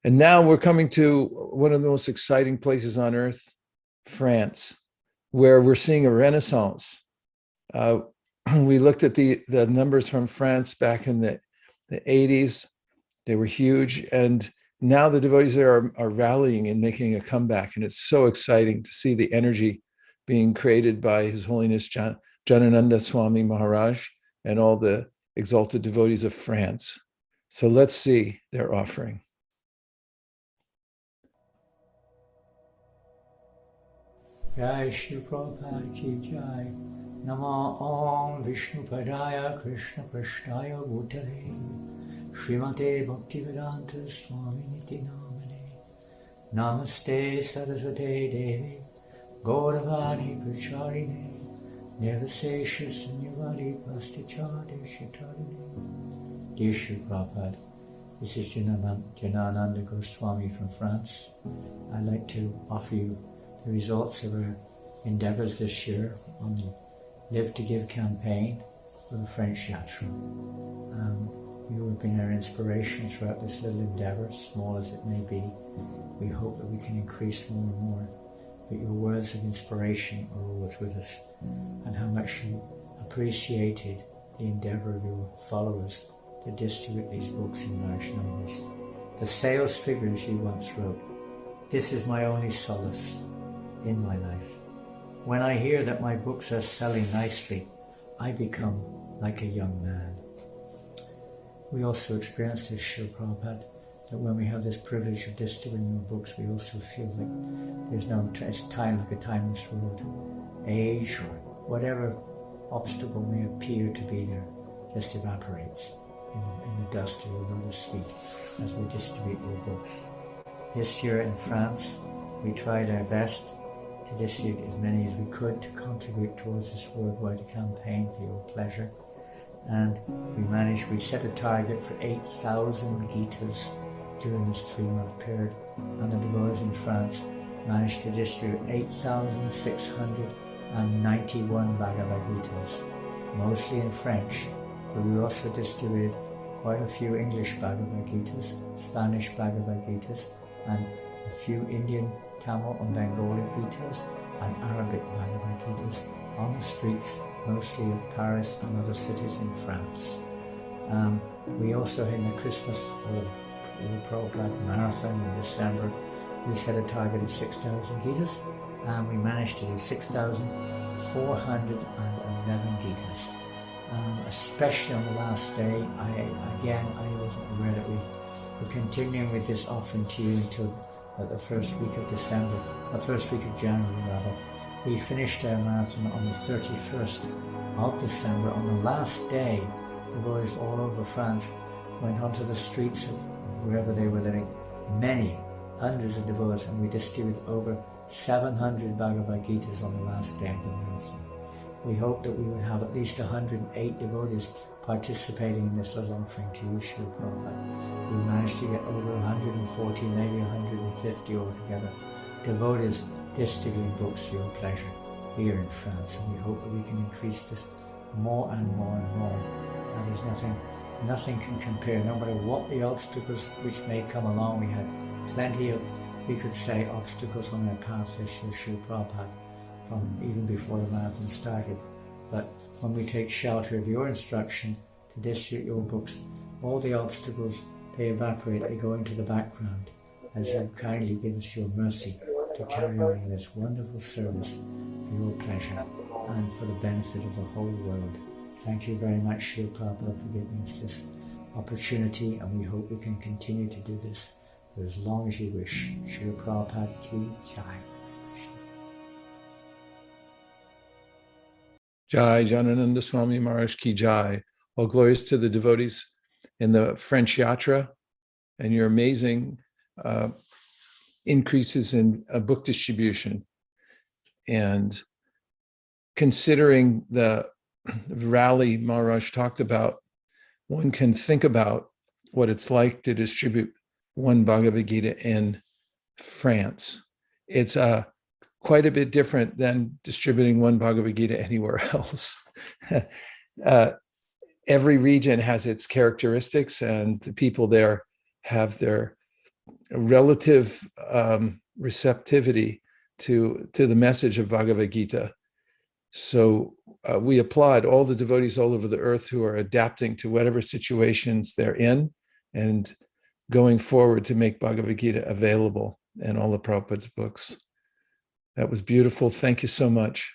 And now we're coming to one of the most exciting places on earth, France, where we're seeing a renaissance. We looked at the numbers from France back in the 80s. They were huge. And now the devotees there are rallying and making a comeback. And it's so exciting to see the energy being created by His Holiness Janananda Swami Maharaj and all the exalted devotees of France. So let's see their offering. Jai Shri Prabhupada Ki Jai. Nama Om Vishnu Padaya Krishna Prashnaya Bhutale Srimate Bhaktivedanta Swami Niti Namane Namaste Saraswate Devi Gauravani Pracharine Nirvasesha Sunyavadi Pastichade Shitarine. Dear Shri Prabhupada, this is Janananda Goswami from France. I'd like to offer you the results of our endeavours this year on the Live to Give campaign for the French Yatra. You have been our inspiration throughout this little endeavour, small as it may be. We hope that we can increase more and more, but your words of inspiration are always with us, and how much you appreciated the endeavour of your followers to distribute these books in large numbers. The sales figures you once wrote, "This is my only solace in my life. When I hear that my books are selling nicely, I become like a young man." We also experience this, Srila Prabhupada, that when we have this privilege of distributing your books, we also feel like there's no time, like a timeless road. Age or whatever obstacle may appear to be there just evaporates in the dust of your lotus feet as we distribute your books. This year in France, we tried our best to distribute as many as we could to contribute towards this worldwide campaign for your pleasure. And we set a target for 8,000 Gitas during this 3-month period, and the devotees in France managed to distribute 8,691 Bhagavad Gitas, mostly in French, but we also distributed quite a few English Bhagavad Gitas, Spanish Bhagavad Gitas, and a few Indian, Tamil and Bengali Gitas and Arabic Bhagavad Gitas on the streets, mostly of Paris and other cities in France. We also had the Christmas or the Prabhupada Marathon in December. We set a target of 6,000 Gitas, and we managed to do 6,411 Gitas. Especially on the last day, I wasn't aware that we were continuing with this offering to you until the first week of January rather. We finished our marathon on the 31st of December. On the last day, devotees all over France went onto the streets of wherever they were living, many hundreds of devotees, and we distributed over 700 Bhagavad Gitas on the last day of the marathon. We hope that we would have at least 108 devotees participating in this little offering to you, Srila Prabhupada. We managed to get over 140, maybe 150 altogether, devotees distributing books for your pleasure here in France, and we hope that we can increase this more and more and more. And there's nothing can compare, no matter what the obstacles which may come along. We had plenty of, we could say, obstacles on our path this year, Srila Prabhupada, from even before the marathon started. But when we take shelter of your instruction to distribute your books, all the obstacles, they evaporate, they go into the background as you kindly give us your mercy to carry on this wonderful service for your pleasure and for the benefit of the whole world. Thank you very much, Srila Prabhupada, for giving us this opportunity, and we hope we can continue to do this for as long as you wish. Srila Prabhupada Ki Jai. Jai Janananda Swami Maharaj Ki Jai. All glories to the devotees in the French Yatra and your amazing increases in book distribution. And considering the rally Maharaj talked about, one can think about what it's like to distribute one Bhagavad Gita in France. It's quite a bit different than distributing one Bhagavad Gita anywhere else. Every region has its characteristics, and the people there have their relative receptivity to the message of Bhagavad Gita. So we applaud all the devotees all over the earth who are adapting to whatever situations they're in and going forward to make Bhagavad Gita available in all of Prabhupada's books. That was beautiful. Thank you so much.